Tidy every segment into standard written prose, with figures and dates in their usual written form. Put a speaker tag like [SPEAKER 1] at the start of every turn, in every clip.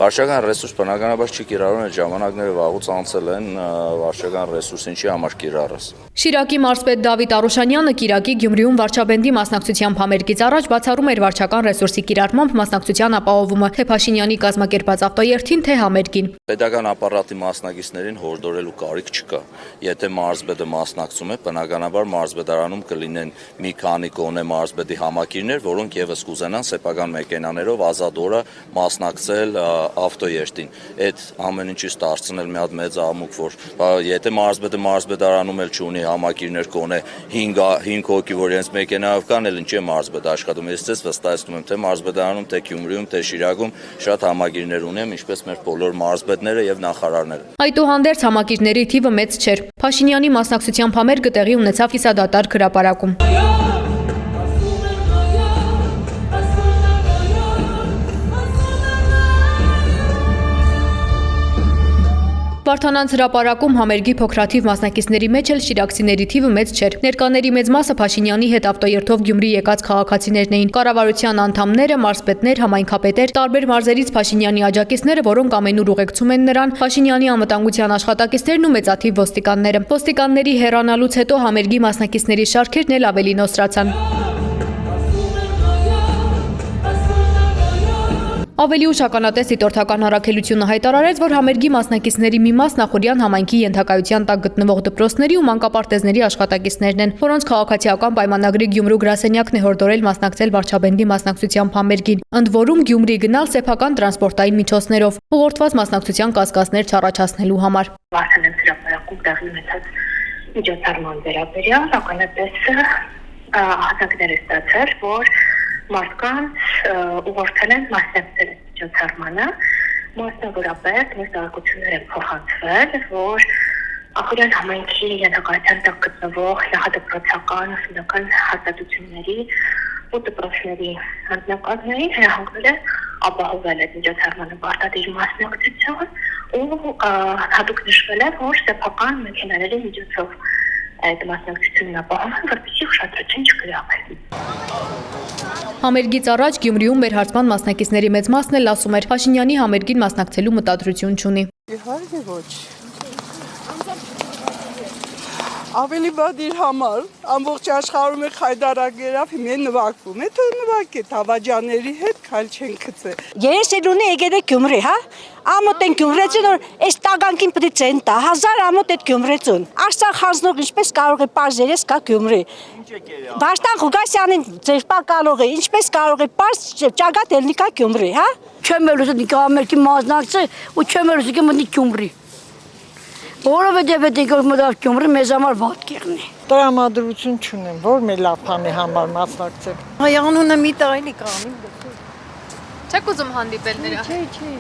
[SPEAKER 1] Վարչական ռեսուրս բնականաբար չի կիրառում, այդ ժամանակները վաղուց անցել են, վարչական ռեսուրս ինչի համար կիրառես։
[SPEAKER 2] Շիրակի մարզպետ Դավիթ Արուշանյանը Կիրակի Գյումրիում վարչաբենդի մասնակցությամբ համերգից առաջ բացառում էր վարչական ռեսուրսի կիրառմամբ մասնակցության ապահովումը թե Փաշինյանի կազմակերպած ավտոերթին, թե համերգին։
[SPEAKER 1] Պետական ապարատի մասնակիցներին հորդորելու կարիք չկա։ Եթե մարզպետը մասնակցում է, բնականաբար մարզպետարանում կլինեն մի քանի կոնե մարզպետի համակիրներ, որոնք եւս կուզենան սեփական մեքենաներով ազատ օրը մասնակցել ավտոերթին։ Այդ ամեն ինչից դարձնել մի հատ մեծ աղմուկ, որ եթե մարզպետարանում էլ չունի համակիրներ կոնե 5 հոգի, որ իրենց մեքենայով կան, էլ ինչի է մարզպետ աշխատում։ Ես ցես վստահեցնում եմ, թե մարզպետարանում, թե Գյումրիում, թե Շիրակում շատ համակիրներ ունեմ, ինչպես մեր բոլոր մարզպետները եւ նախարարները։
[SPEAKER 2] Այդուհանդերձ համակիրների թիվը մեծ չէր։ Փաշինյանի մասնակցությամբ համերգը տեղի ունեցավ կիսադատարկ հրապարակում։ Վարդանանց հրապարակում համերգի փոքրաթիվ մասնակիցների մեջ էլ շիրակցիների թիվը մեծ չէր։ Ներկաների մեծ մասը Փաշինյանի հետ ավտոերթով Գյումրի եկած քաղաքացիներն էին։ Կառավարության անդամները, մարզպետներ, համայնքապետեր, տարբեր մարզերից Փաշինյանի աջակիցները, որոնք ամենուր ուղեկցում են նրան, Փաշինյանի անվտանգության աշխատակիցներն ու մեծաթիվ ոստիկանները։ Ոստիկանների հեռանալուց հետո համերգի մասնակիցների շարքերն էլ ավելի նոսրացան։ Ավելի ուշ ականատես դիտորդական առաքելությունը հայտարարեց, որ համերգի մասնակիցների մի մաս Նախորյան համայնքի ենթակայության տակ գտնվող դպրոցների ու մանկապարտեզների աշխատակիցներն են, որոնց քաղաքացիական պայմանագրի Գյումրու գրասենյակն է հորդորել մասնակցել վարչաբենդի մասնակցությամբ համերգին, ընդ որում Գյումրի գնալ սեփական տրանսպորտային միջոցներով, ուղղորդված մասնակցության կասկածներ չառաջացնելու համար։
[SPEAKER 3] Վարդանանց հրապարակում տեղի ունեցած միջոցառման վերաբերյալ ականատեսը հատակներ է ստացել, որ մարդկանց ուղղորդել են մասնակցել միջոցառմանը, մասնավորապես մեր տեղեկություններ են փոխանցվել, որ Նախորյան համայնքի ենթակայության տակ գտնվող նախադպրոցական ուսումնական հաստատությունների ու դպրոցների անձնակազմներին հրահանգվել է ապահովել այդ միջոցառմանը պարտադիր մասնակցություն ու հատուկ նշվել է, որ սեփական մեքենաների միջոցով այդ մասնակցությունն ապահովում, որպեսզի ուշադրություն չգրավի։
[SPEAKER 2] Համերգից առաջ Գյումրիում վերհարցման մասնակիցների մեծ մասն էլ ասում էր Փաշինյանի համերգին մասնակցելու մտադրություն չունի։
[SPEAKER 4] Իհարկե ոչ։ Ավելի բան իր համար, ամբողջ աշխարհում է խայդարագերավ, հիմա նվագվում է, թող նվագի, Թավաջյանների հետ քայլ չեն գցել։
[SPEAKER 5] Ես ելունի եկել եմ Գյումրի, հա? Ամոթ են Գյումրեցուն, որ այս տագանքին պետք է ցեն տա, 1000 ամոթ է Գյումրեցուն։ Արցախ հանձնող ինչպես կարող է պարզերես կա Գյումրի։ Վարդան Ղուկասյանին ձերպա կարող է, ինչպես կարող է պարզ ճագատ ելնի կա Գյումրի, հա? Չեմ ելուսը դիկա ամերիկի մասնակցը ու չեմ ելուսը մտնի Գյումրի։ Որովհետև դիգոր մտավ Գյումրի մեզ համար վատ կեղնի։
[SPEAKER 4] Տրամադրություն չունեմ, որ մեր լափանի համար մասնակցել։ Հայանունը մի տայլի կանի։
[SPEAKER 2] Չեք ուզում հանդիպել նրա։ Չէ։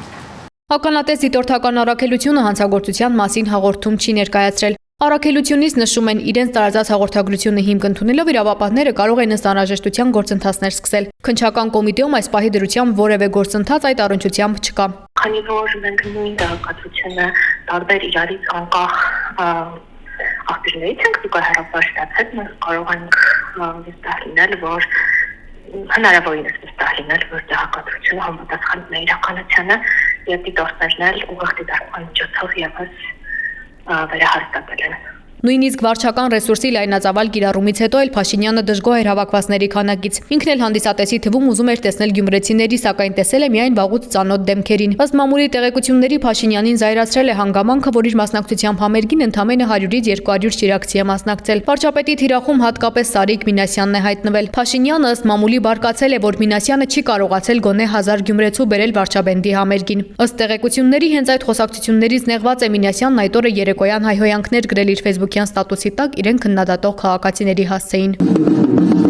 [SPEAKER 2] Ականատես դիտորդական առաքելությունը հանցագործության մասին հաղորդում չի ներկայացրել։ Առաքելությունից նշում են իրենց տարածած հաղորդագրությունը հիմք ընդունելով իրավապահները կարող են ըստ անհրաժեշտության գործընթացներ սկսել։ Քննչական կոմիտեում այս պահի դրությամբ որևէ գործընթաց այդ առնչությամբ չկա։
[SPEAKER 3] Քանի որ մենք նույն տեղեկատվությունը տարբեր իրարից անկախ աղբյուրներից ենք զուգահեռաբար ստացել, մենք կարող ենք վստահ լինել, որ հնարավորինս վստահ լինել, որ տեղեկատվությունը համապատասխանում է իրականությանը եւ դիտորդներն էլ ուղիղ դիտարկման միջոցով եւս վերահաստատել են։
[SPEAKER 2] Նույնիսկ վարչական ռեսուրսի լայնածավալ կիրառումից հետո էլ Փաշինյանը դժգոհ էր հավաքվածների քանակից։ Ինքն էլ հանդիսատեսի թվում ուզում էր տեսնել գյումրեցիների, սակայն տեսել է միայն վաղուց ծանոթ դեմքերին։ Ըստ մամուլի տեղեկությունների Փաշինյանին զայրացրել է հանգամանքը, որ իր մասնակցությամբ համերգին ընդամենը 100-ից 200 շիրակցի է մասնակցել։ Վարչապետի թիրախում հատկապես Սարիկ Մինասյանն է հայտնվել։ Փաշինյանը ըստ մամուլի բարկացել է, որ Մինասյանը չի կարողացել գոնե 1000 գյումրեցու բերել վարչաբենդի համերգին։ Ըստ տեղեկությունների հենց այդ խոսակցություններից նեղված է Մինասյանն այդ օրը երեկոյան հայհոյանքներ գրել իր Facebook ստատուսի տակ իրեն քննադատող քաղաքացիների հասցեին։